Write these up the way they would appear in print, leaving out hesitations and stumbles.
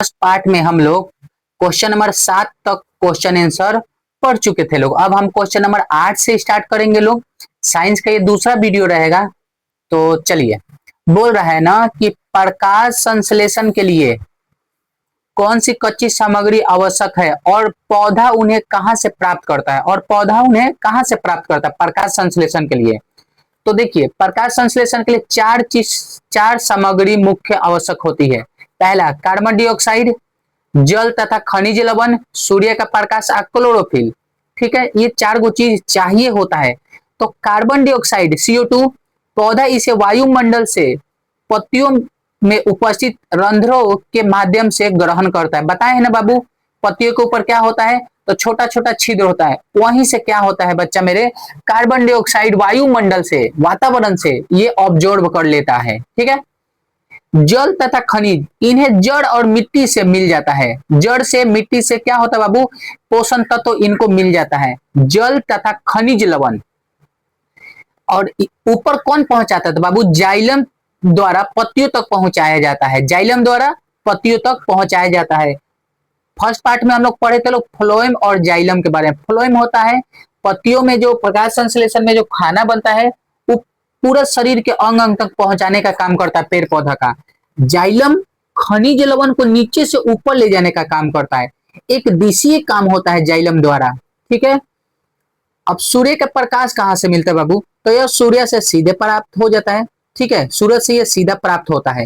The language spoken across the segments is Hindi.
फर्स्ट पार्ट में हम लोग क्वेश्चन नंबर 7 तक क्वेश्चन आंसर पढ़ चुके थे लोग। अब हम क्वेश्चन नंबर 8 से स्टार्ट करेंगे लोग। साइंस का ये दूसरा वीडियो रहेगा। तो चलिए, बोल रहा है ना कि प्रकाश संश्लेषण के लिए कौन सी कच्ची सामग्री आवश्यक है और पौधा उन्हें कहां से प्राप्त करता है, और पौधा उन्हें कहां से प्राप्त करता है प्रकाश संश्लेषण के लिए। तो देखिए, प्रकाश संश्लेषण के लिए चार सामग्री मुख्य आवश्यक होती है। पहला कार्बन डाइऑक्साइड, जल तथा खनिज लवण, सूर्य का प्रकाश और क्लोरोफिल। ठीक है, ये चार गो चीज चाहिए होता है। तो कार्बन डाइऑक्साइड CO2, पौधा इसे वायुमंडल से पत्तियों में उपस्थित रंध्रों के माध्यम से ग्रहण करता है। बताए है ना बाबू, पत्तियों के ऊपर क्या होता है, तो छोटा छोटा छिद्र होता है, वहीं से क्या होता है बच्चा मेरे, कार्बन डाइऑक्साइड वायुमंडल से, वातावरण से ये ऑब्जॉर्ब कर लेता है। ठीक है, जल तथा खनिज, इन्हें जड़ और मिट्टी से मिल जाता है। जड़ से मिट्टी से क्या होता है बाबू, पोषण तत्व तो इनको मिल जाता है। जल तथा खनिज लवण। और ऊपर कौन पहुंचाता है तो बाबू, जाइलम द्वारा पत्तियों तक पहुंचाया जाता है। जाइलम द्वारा पत्तियों तक पहुंचाया जाता है। फर्स्ट पार्ट में हम लोग पढ़े थे लोग फ्लोएम और जाइलम के बारे में। फ्लोएम होता है पत्तियों में जो प्रकाश संश्लेषण में जो खाना बनता है वो पूरा शरीर के अंग अंग तक पहुंचाने का काम करता है पेड़ पौधा का। जाइलम खनिज लवण को नीचे से ऊपर ले जाने का काम करता है। एक दिशीय काम होता है जाइलम द्वारा। ठीक है, अब सूर्य का प्रकाश कहां से मिलता है बाबू, तो यह सूर्य से सीधे प्राप्त हो जाता है। ठीक है, सूरज से यह सीधा प्राप्त होता है।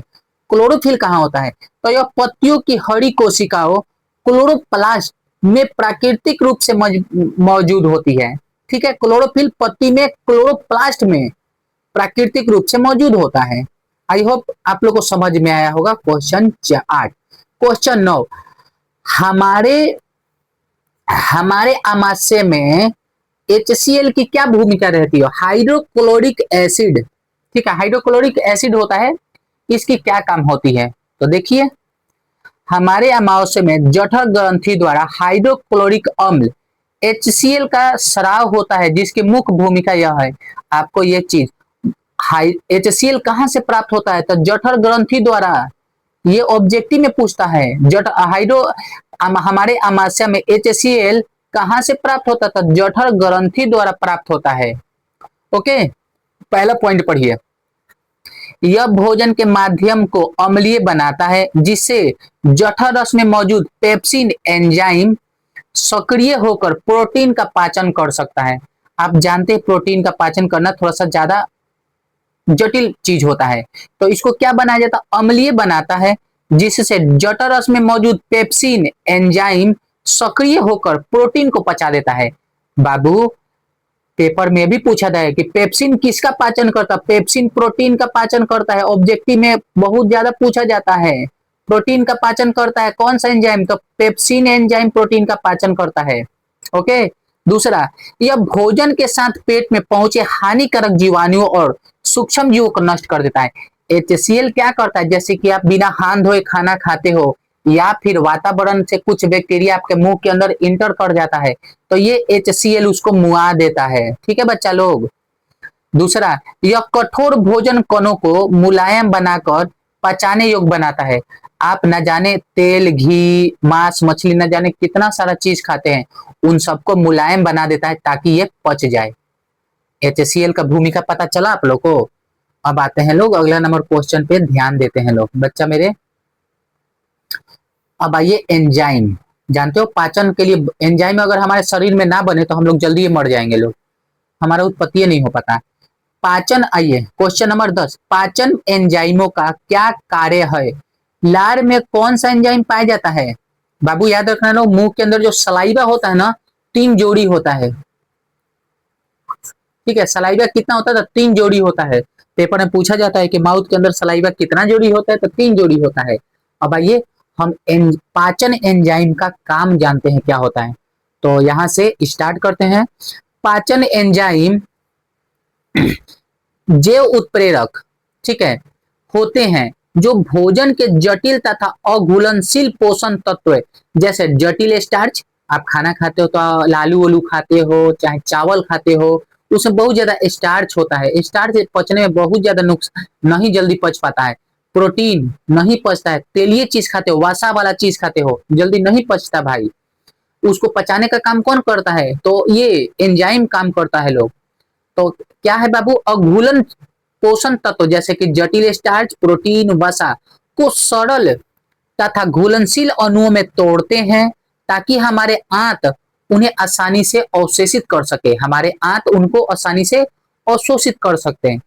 क्लोरोफिल कहां होता है, तो यह पत्तियों की हरी कोशिकाओं क्लोरोप्लास्ट में प्राकृतिक रूप से मौजूद होती है। ठीक है, क्लोरोफिल पत्ती में क्लोरोप्लास्ट में प्राकृतिक रूप से मौजूद होता है। आई होप आप लोग को समझ में आया होगा। क्वेश्चन 8। क्वेश्चन 9, हमारे आमाशय में HCl की क्या भूमिका रहती है, हाइड्रोक्लोरिक एसिड। ठीक है, हाइड्रोक्लोरिक एसिड होता है, इसकी क्या काम होती है। तो देखिए, हमारे अमाशय में जठर ग्रंथि द्वारा हाइड्रोक्लोरिक अम्ल HCl का स्राव होता है, जिसकी मुख्य भूमिका यह है। आपको यह चीज HCl कहां से प्राप्त होता है, तो जठर ग्रंथि द्वारा। ये ऑब्जेक्टिव में पूछता है, हमारे आमाशय में HCl कहां से प्राप्त होता है, तो जठर ग्रंथि द्वारा प्राप्त होता है। ओके, पहला पॉइंट पढ़िए। यह भोजन के माध्यम को अम्लीय बनाता है, जिससे जठर रस में मौजूद पेप्सिन एंजाइम सक्रिय होकर प्रोटीन का पाचन कर सकता है। आप जानते हैं प्रोटीन का पाचन करना थोड़ा सा ज्यादा जटिल चीज होता है। तो इसको क्या बनाया जाता है, अम्लीय बनाता है, जिससे जठर रस में मौजूद पेप्सिन एंजाइम सक्रिय होकर प्रोटीन को पचा देता है। बाबू, पेपर में भी पूछा था कि पेप्सिन किसका पाचन करता है, पेप्सिन प्रोटीन का पाचन करता है। ऑब्जेक्टिव में बहुत ज्यादा पूछा जाता है, प्रोटीन का पाचन करता है कौन सा एंजाइम, तो पेप्सिन एंजाइम प्रोटीन का पाचन करता है। ओके, दूसरा, यह भोजन के साथ पेट में पहुंचे हानिकारक जीवाणुओं और सूक्ष्म जीवों को नष्ट कर देता है। HCl क्या करता है, जैसे कि आप बिना हाथ धोए खाना खाते हो या फिर वातावरण से कुछ बैक्टीरिया आपके मुंह के अंदर इंटर कर जाता है, तो ये HCl उसको मुआ देता है। ठीक है बच्चा लोग। दूसरा, यह कठोर भोजन कणों को मुलायम बनाकर पचाने योग्य बनाता है। आप न जाने तेल, घी, मांस, मछली, न जाने कितना सारा चीज खाते हैं, उन सबको मुलायम बना देता है ताकि ये पच जाए। HCl का भूमिका पता चला आप लोग को। अब आते हैं लोग अगला नंबर क्वेश्चन पे ध्यान देते हैं लोग बच्चा मेरे। अब आइए, एंजाइम जानते हो पाचन के लिए एंजाइम अगर हमारे शरीर में ना बने तो हम लोग जल्दी मर जाएंगे लोग, हमारा उत्पत्ति नहीं हो पाता। पाचन, आइए क्वेश्चन नंबर 10, पाचन एंजाइमों का क्या कार्य है। लार में कौन सा एंजाइम पाया जाता है बाबू, याद रखना लोग, मुंह के अंदर जो सलाइवा होता है ना, 3 जोड़ी होता है। ठीक है, सलाइवा कितना होता है, तो 3 जोड़ी होता है। पेपर में पूछा जाता है कि माउथ के अंदर सलाइवा कितना जोड़ी होता है, तो 3 जोड़ी होता है। अब आइए, हम पाचन एंजाइम का काम जानते हैं क्या होता है। तो यहां से स्टार्ट करते हैं। पाचन एंजाइम जैव उत्प्रेरक, ठीक है, होते हैं जो भोजन के जटिल तथा अघुलनशील पोषण तत्व, जैसे जटिल स्टार्च, आप खाना खाते हो तो लालू वालू खाते हो चाहे चावल खाते हो, उसमें बहुत ज्यादा स्टार्च होता है। स्टार्च पचने में बहुत ज्यादा नुकसान, नहीं जल्दी पच पाता है। प्रोटीन नहीं पचता है, तेलीय चीज खाते हो, वसा वाला चीज खाते हो, जल्दी नहीं पचता भाई, उसको पचाने का काम कौन करता है? तो ये एंजाइम काम करता है लोग। तो क्या है बाबू? अघूलन पोषण तत्व जैसे कि जटिल स्टार्च, प्रोटीन, वसा को सरल तथा घुलनशील अणुओं में तोड़ते हैं ताकि हमारे आंत उन्हें आसानी से अवशोषित कर सके, हमारे आंत उनको आसानी से अवशोषित कर सकते हैं।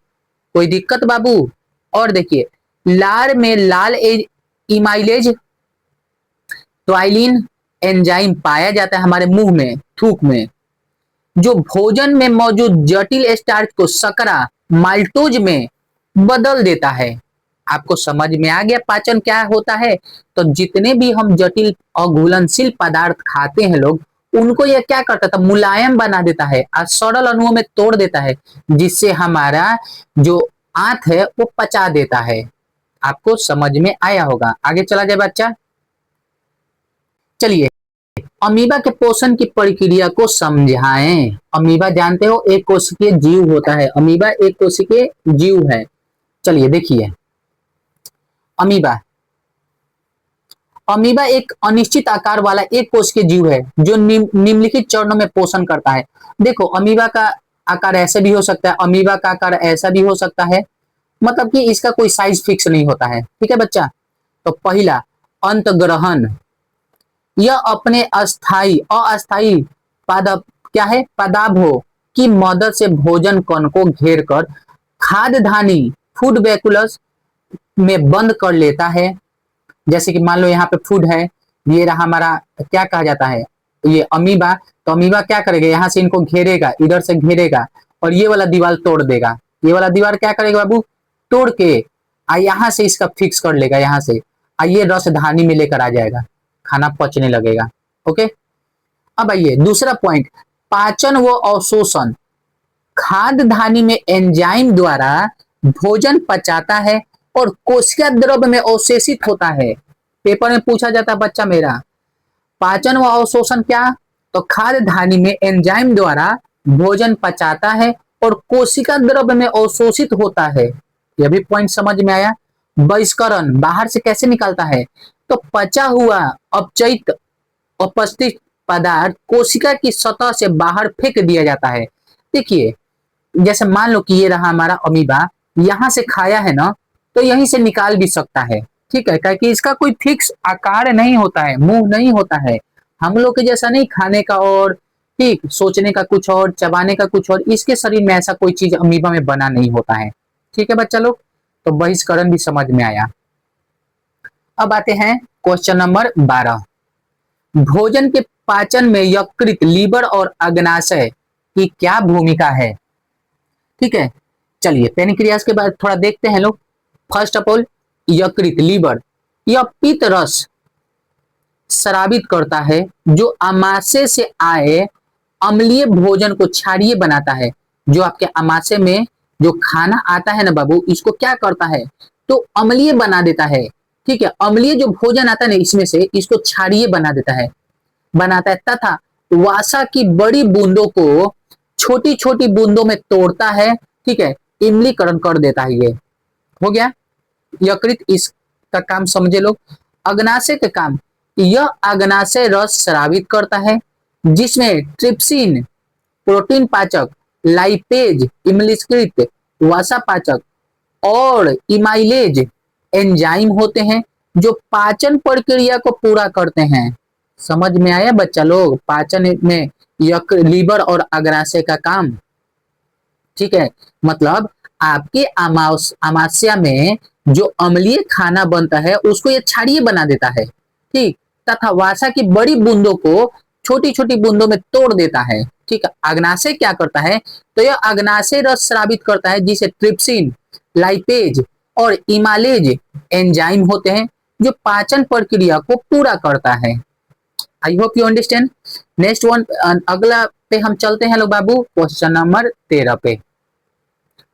कोई दिक्कत बाबू? और देखिए, लार में लाल इमाइलेज ट्वाइलिन एंजाइम पाया जाता है हमारे मुंह में, थूक में, जो भोजन में मौजूद जटिल स्टार्च को शकरा माल्टोज में बदल देता है। आपको समझ में आ गया पाचन क्या होता है? तो जितने भी हम जटिल अघुलनशील पदार्थ खाते हैं लोग, उनको यह क्या करता था? मुलायम बना देता है और सरल अणुओं में तोड़ देता है, जिससे हमारा जो आंत है वो पचा देता है। आपको समझ में आया होगा। आगे चला जाए बच्चा। चलिए, अमीबा के पोषण की प्रक्रिया को समझाएं। अमीबा जानते हो एक कोशिकीय जीव होता है, अमीबा एक कोशिकीय जीव है। चलिए देखिए, अमीबा अमीबा एक अनिश्चित आकार वाला एक कोशिकीय जीव है जो निम्नलिखित चरणों में पोषण करता है। देखो, अमीबा का आकार ऐसे भी हो सकता है, अमीबा का आकार ऐसा भी हो सकता है, मतलब कि इसका कोई साइज फिक्स नहीं होता है। ठीक है बच्चा? तो पहला, अंतग्रहण। यह अपने अस्थाई पादप क्या है? पदार्थों की मदद से भोजन कण को घेर कर खाद्य धानी फूड वैक्यूलस में बंद कर लेता है। जैसे कि मान लो यहाँ पे फूड है, ये रहा हमारा, क्या कहा जाता है, ये अमीबा। तो अमीबा क्या करेगा? यहाँ से इनको घेरेगा, इधर से घेरेगा और ये वाला दीवार तोड़ देगा। ये वाला दीवार क्या करेगा बाबू? तोड़ के यहाँ से इसका फिक्स कर लेगा, यहाँ से ये रस धानी में लेकर आ जाएगा, खाना पचने लगेगा। ओके, अब आइए दूसरा पॉइंट, पाचन व अवशोषण। खाद्य धानी में एंजाइम द्वारा भोजन पचाता है और कोशिका द्रव्य में अवशोषित होता है। पेपर में पूछा जाता है बच्चा मेरा, पाचन व अवशोषण क्या? तो खाद्य धानी में एंजाइम द्वारा भोजन पचाता है और कोशिका द्रव्य में अवशोषित होता है। यह भी पॉइंट समझ में आया। बहिष्करण बाहर से कैसे निकलता है? तो पचा हुआ अपचित उपस्थित पदार्थ कोशिका की सतह से बाहर फेंक दिया जाता है। देखिए, जैसे मान लो कि ये रहा हमारा अमीबा, यहां से खाया है ना, तो यहीं से निकाल भी सकता है। ठीक है, क्योंकि इसका कोई फिक्स आकार नहीं होता है, मुंह नहीं होता है, हम लोग के जैसा नहीं खाने का और ठीक सोचने का कुछ और, चबाने का कुछ और। इसके शरीर में ऐसा कोई चीज अमीबा में बना नहीं होता है। ठीक है बच्चा लोग, तो बहिष्करण भी समझ में आया। अब आते हैं क्वेश्चन नंबर 12। भोजन के पाचन में यकृत, लीवर और अग्नाशय की क्या भूमिका है? ठीक है, चलिए पेनक्रियास के बाद थोड़ा देखते हैं लोग। फर्स्ट ऑफ ऑल, यकृत, लीवर, यह पित्त रस स्रावित करता है जो आमाशय से आए अम्लीय भोजन को क्षारीय बनाता है। जो आपके आमाशय में जो खाना आता है ना बाबू, इसको क्या करता है? तो अम्लीय बना देता है। ठीक है, अम्लीय जो भोजन आता है ना इसमें से, इसको क्षारीय बनाता है तथा वसा की बड़ी बूंदों को छोटी छोटी बूंदों में तोड़ता है। ठीक है, इम्लीकरण कर देता है। ये हो गया यकृत, इसका काम समझे लोग। अग्नाशय का काम, यह अग्नाशय रस स्रावित करता है जिसमें ट्रिप्सिन प्रोटीन पाचक, लाइपेज इम्लीकृत वसा पाचक और इमाइलेज एंजाइम होते हैं जो पाचन प्रक्रिया को पूरा करते हैं। समझ में आया बच्चा लोग? पाचन में लीवर और अग्नाशय का काम। ठीक है, मतलब आपके आमाशय में जो अम्लीय खाना बनता है उसको ये क्षारीय बना देता है। ठीक, तथा वसा की बड़ी बूंदों को छोटी छोटी बूंदों में तोड़ देता है। ठीक है, अग्नाशय क्या करता है? तो यह अग्नाशय रस स्रावित करता है जिसे ट्रिप्सिन, लाइपेज और इमालेज एंजाइम होते हैं जो पाचन प्रक्रिया को पूरा करता है। I hope you understand. Next one, अगला पे हम चलते हैं लोग बाबू, क्वेश्चन नंबर 13 पे।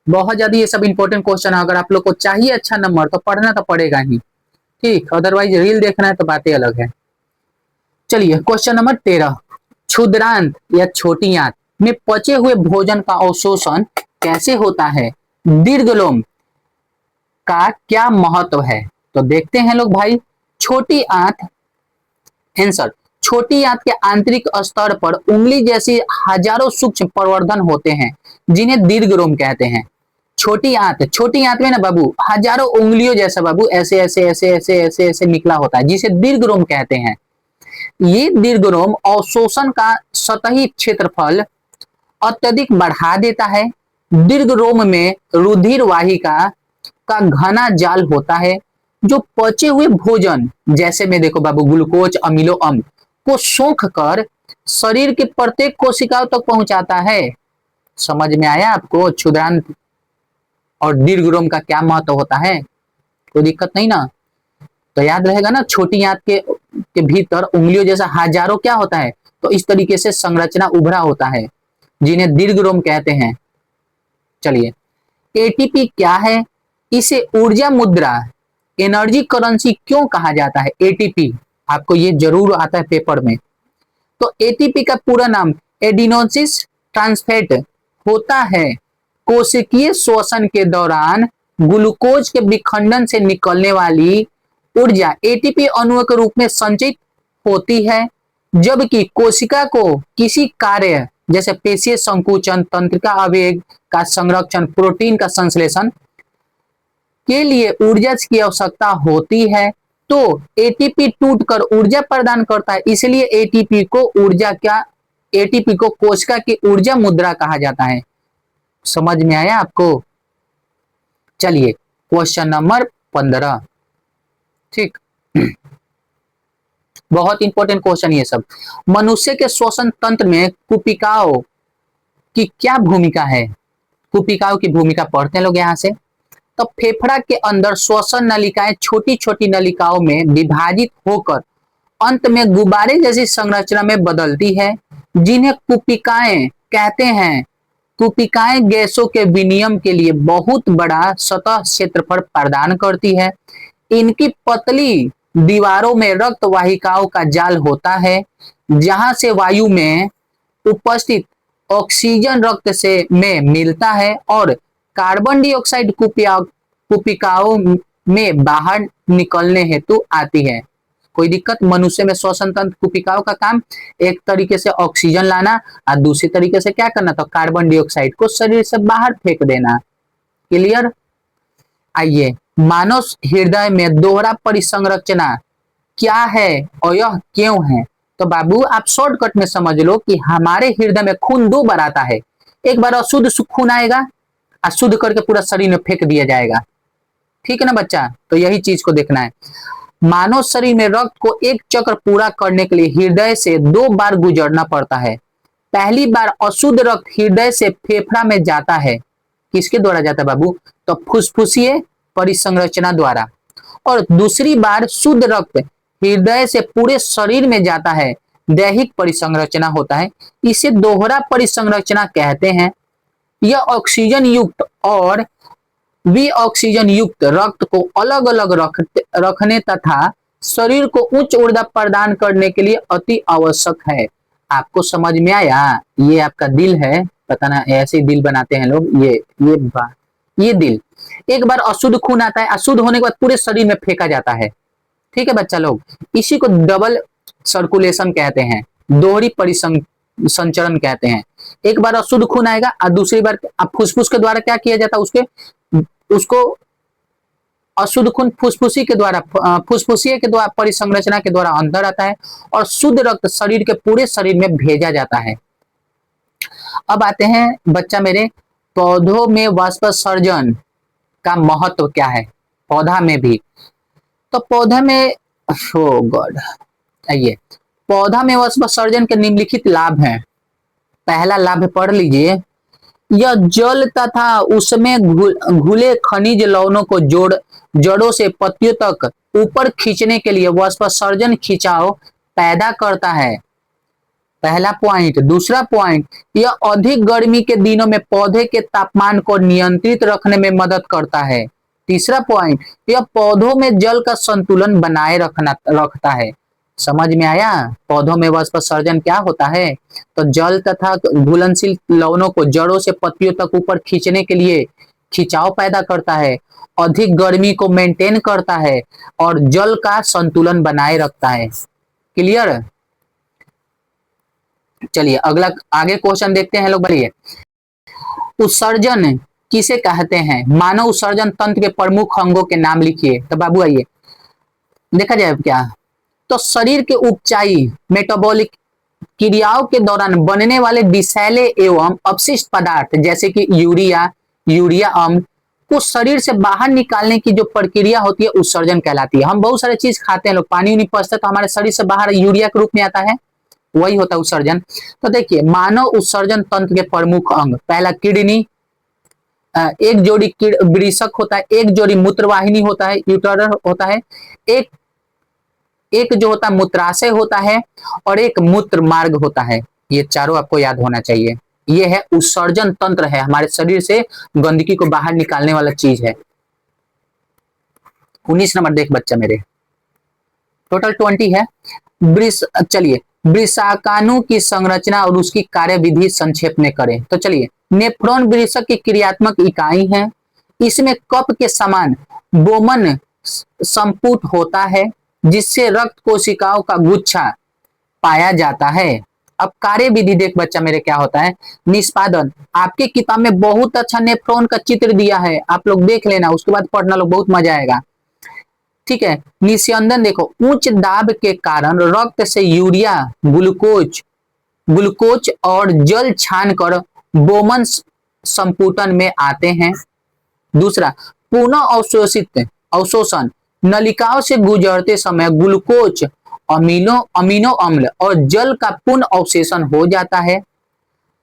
बहुत ज्यादा ये सब इंपॉर्टेंट क्वेश्चन है, अगर आप लोग को चाहिए अच्छा नंबर तो पढ़ना तो पड़ेगा ही। ठीक, अदरवाइज रील देखना है तो बातें अलग है। चलिए क्वेश्चन नंबर 13, क्षुद्रांत या छोटी आंत में पचे हुए भोजन का अवशोषण कैसे होता है? दीर्घलोम का क्या महत्व है? तो देखते हैं लोग भाई। छोटी आंत, आंसर, छोटी आंत के आंतरिक स्तर पर उंगली जैसी हजारों सूक्ष्म प्रवर्धन होते हैं जिन्हें दीर्घरोम कहते हैं। छोटी आंत में ना बाबू हजारों उंगलियों जैसा बाबू ऐसे ऐसे ऐसे ऐसे ऐसे ऐसे निकला होता है जिसे दीर्घरोम कहते हैं। ये दीर्घरोम अवशोषण का सतही क्षेत्रफल अत्यधिक बढ़ा देता है। दीर्घरोम में रुधिर वाहिका का घना जाल होता है जो पचे हुए भोजन जैसे में देखो बाबू ग्लूकोज अमीनो अम्ल को सोख कर शरीर के प्रत्येक कोशिकाओं तक पहुंचाता है। समझ में आया आपको क्षुद्रांत और दीर्घरोम का क्या महत्व होता है? कोई दिक्कत नहीं ना? तो याद रहेगा ना, छोटी आंत के भीतर उंगलियों जैसा हजारों क्या होता है, तो इस तरीके से संरचना उभरा होता है जिन्हें दीर्घरोम कहते हैं। चलिए, एटीपी क्या है? इसे ऊर्जा मुद्रा, एनर्जी करेंसी क्यों कहा जाता है? एटीपी आपको ये जरूर आता है पेपर में। तो एटीपी का पूरा नाम एडिनोसिस ट्रांसफेट होता है। कोशिकीय श्वसन के दौरान ग्लूकोज के विखंडन से निकलने वाली ऊर्जा एटीपी अणुओं के रूप में संचित होती है, जबकि कोशिका को किसी कार्य जैसे पेशीय संकुचन, तंत्रिका आवेग का संरक्षण, प्रोटीन का संश्लेषण के लिए ऊर्जा की आवश्यकता होती है। तो एटीपी टूटकर ऊर्जा प्रदान करता है, इसलिए एटीपी को कोशिका की ऊर्जा मुद्रा कहा जाता है। समझ में आया आपको? चलिए, क्वेश्चन नंबर 15। ठीक, बहुत इंपॉर्टेंट क्वेश्चन ये सब। मनुष्य के श्वसन तंत्र में कुपिकाओं की क्या भूमिका है? कुपिकाओं की भूमिका पढ़ते हैं लोग यहां से। तो फेफड़ा के अंदर श्वसन नलिकाएं छोटी छोटी नलिकाओं में विभाजित होकर अंत में गुब्बारे जैसी संरचना में बदलती है, जिन्हें कुपिकाएं कहते हैं। कुपिकाएं गैसों के विनिमय के लिए बहुत बड़ा सतह क्षेत्रफल प्रदान करती है। इनकी पतली दीवारों में रक्त वाहिकाओं का जाल होता है, जहां से वायु में उपस्थित ऑक्सीजन रक्त से में मिलता है और कार्बन डाइऑक्साइड कुपिकाओं में बाहर निकलने हेतु आती है। कोई दिक्कत? मनुष्य में श्वसन तंत्र कुपिकाओं का काम एक तरीके से ऑक्सीजन लाना और दूसरी तरीके से क्या करना, तो कार्बन डाइऑक्साइड को शरीर से बाहर फेंक देना। क्लियर? आइए, मानव हृदय में दोहरा परिसंरचना क्या है और यह क्यों है? तो बाबू आप शॉर्टकट में समझ लो कि हमारे हृदय में खून दो बार आता है। एक बार अशुद्ध खून आएगा और शुद्ध करके पूरा शरीर में फेंक दिया जाएगा। ठीक है ना बच्चा? तो यही चीज को देखना है। मानव शरीर में रक्त को एक चक्र पूरा करने के लिए हृदय से 2 बार गुजरना पड़ता है। पहली बार अशुद्ध रक्त हृदय से फेफड़ा में जाता है। किसके द्वारा जाता है बाबू? तो फुसफुसीय परिसंरचना द्वारा। और दूसरी बार शुद्ध रक्त हृदय से पूरे शरीर में जाता है। दैहिक परिसंरचना होता है, इसे दोहरा परिसंरचना कहते हैं। यह ऑक्सीजन युक्त और विऑक्सीजन युक्त रक्त को अलग अलग रखने तथा शरीर को उच्च ऊर्जा प्रदान करने के लिए अति आवश्यक है। आपको समझ में आया? ये आपका दिल है, पता ना ऐसे दिल बनाते हैं लोग। ये दिल, एक बार अशुद्ध खून आता है, अशुद्ध होने के बाद पूरे शरीर में फेंका जाता है। ठीक है बच्चा लोग, इसी को डबल सर्कुलेशन कहते हैं, दोहरी परिसंचरण कहते हैं। एक बार अशुद्ध खून आएगा और दूसरी बार फुसफुस के द्वारा क्या किया जाता है, उसको अशुद्ध खून फुसफुसी के द्वारा, फुसफुसीय के द्वारा परिसंरचना के द्वारा अंदर आता है और शुद्ध रक्त शरीर के पूरे शरीर में भेजा जाता है। अब आते हैं बच्चा मेरे, पौधों में वाष्पसर्जन का महत्व क्या है? पौधा में भी, तो पौधा में, ओ गॉड, आइए, पौधा में वाष्पसर्जन के निम्नलिखित लाभ हैं। पहला लाभ पढ़ लीजिए। यह जल तथा उसमें घुले खनिज लवणों को जड़ों से पत्तियों तक ऊपर खींचने के लिए वाष्पसर्जन खिंचाव पैदा करता है। पहला पॉइंट। दूसरा पॉइंट, यह अधिक गर्मी के दिनों में पौधे के तापमान को नियंत्रित रखने में मदद करता है। तीसरा पॉइंट, यह पौधों में जल का संतुलन बनाए रखता है। समझ में आया? पौधों में वाष्पसर्जन क्या होता है? तो जल तथा घुलनशील लवणों को जड़ों से पत्तियों तक ऊपर खींचने के लिए खिंचाव पैदा करता है, अधिक गर्मी को मेंटेन करता है और जल का संतुलन बनाए रखता है। क्लियर? चलिए अगला आगे क्वेश्चन देखते हैं लोग। बढ़िए, उत्सर्जन किसे कहते हैं? मानव उत्सर्जन तंत्र के प्रमुख अंगों के नाम लिखिए। तो बाबू आइए देखा जाए क्या। तो शरीर के उपचाई मेटाबॉलिक क्रियाओं के दौरान बनने वाले विषैले एवं अपशिष्ट पदार्थ जैसे कि यूरिया अम्ल को शरीर से बाहर निकालने की जो प्रक्रिया होती है उत्सर्जन कहलाती है। हम बहुत सारे चीज खाते हैं लोग, पानी नहीं पचता तो हमारे शरीर से बाहर यूरिया के रूप में आता है, वही होता है उत्सर्जन। तो देखिए मानव उत्सर्जन तंत्र के प्रमुख अंग, पहला किडनी, एक जोड़ी वृषक होता है, एक जोड़ी मूत्रवाहिनी होता है, यूटरस होता है, एक जो होता है मूत्राशय होता है और एक मूत्र मार्ग होता है। ये चारों आपको याद होना चाहिए। ये है उत्सर्जन तंत्र, है हमारे शरीर से गंदगी को बाहर निकालने वाला चीज है। 19 नंबर देख बच्चा मेरे, टोटल 20 है। चलिए वृषकाणु की संरचना और उसकी कार्यविधि संक्षेप में करें। तो चलिए, नेफ्रॉन वृषक की क्रियात्मक इकाई है। इसमें कप के समान बोमन संपुट होता है जिससे रक्त कोशिकाओं का गुच्छा पाया जाता है। अब कार्यविधि देख बच्चा मेरे क्या होता है। निष्पादन, आपके किताब में बहुत अच्छा नेफ्रॉन का चित्र दिया है, आप लोग देख लेना, उसके बाद पढ़ना लोग, बहुत मजा आएगा। ठीक है, निस्यंदन देखो, उच्च दाब के कारण रक्त से यूरिया, ग्लूकोज और जल छानकर बोमन संपुटन में आते हैं। दूसरा, पुनः अवशोषण, नलिकाओं से गुजरते समय ग्लूकोज, अमीनो अम्ल और जल का पुनः अवशोषण हो जाता है।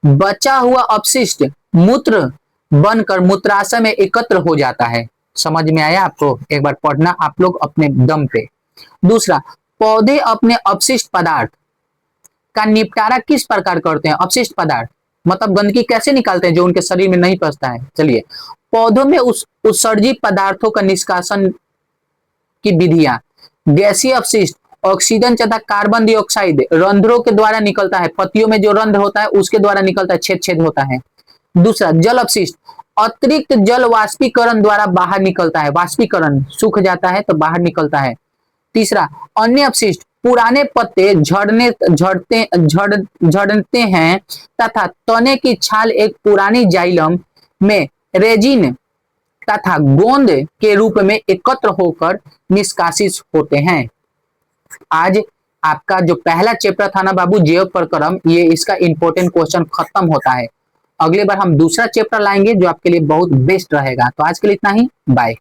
बचा हुआ अपशिष्ट मूत्र बनकर मूत्राशय में एकत्र हो जाता है। समझ में आया आपको? एक बार पढ़ना आप लोग अपने दम पे। दूसरा, पौधे अपने अपशिष्ट पदार्थ का निपटारा किस प्रकार करते हैं? अपशिष्ट पदार्थ मतलब गंदगी कैसे निकालते हैं जो उनके शरीर में नहीं पचता है। चलिए, पौधों में उत्सर्जित पदार्थों का निष्कासन की विधियां, गैसीय अपशिष्ट ऑक्सीजन तथा कार्बन डाइऑक्साइड रंध्रों के द्वारा निकलता है। पत्तियों में जो रंध्र होता है उसके द्वारा निकलता है, छेद होता है। दूसरा, जल अपशिष्ट, अतिरिक्त जल वाष्पीकरण द्वारा बाहर निकलता है, वाष्पीकरण सूख जाता है तो बाहर निकलता है। तीसरा, अन्य अपशिष्ट, पुराने पत्ते झड़ते हैं तथा तने की छाल एक पुरानी जाइलम में रेजिन तथा गोंद के रूप में एकत्र होकर निष्कासित होते हैं। आज आपका जो पहला चैप्टर था ना बाबू, जैव प्रक्रम, ये इसका इंपॉर्टेंट क्वेश्चन खत्म होता है। अगले बार हम दूसरा चैप्टर लाएंगे जो आपके लिए बहुत बेस्ट रहेगा। तो आज के लिए इतना ही, बाय।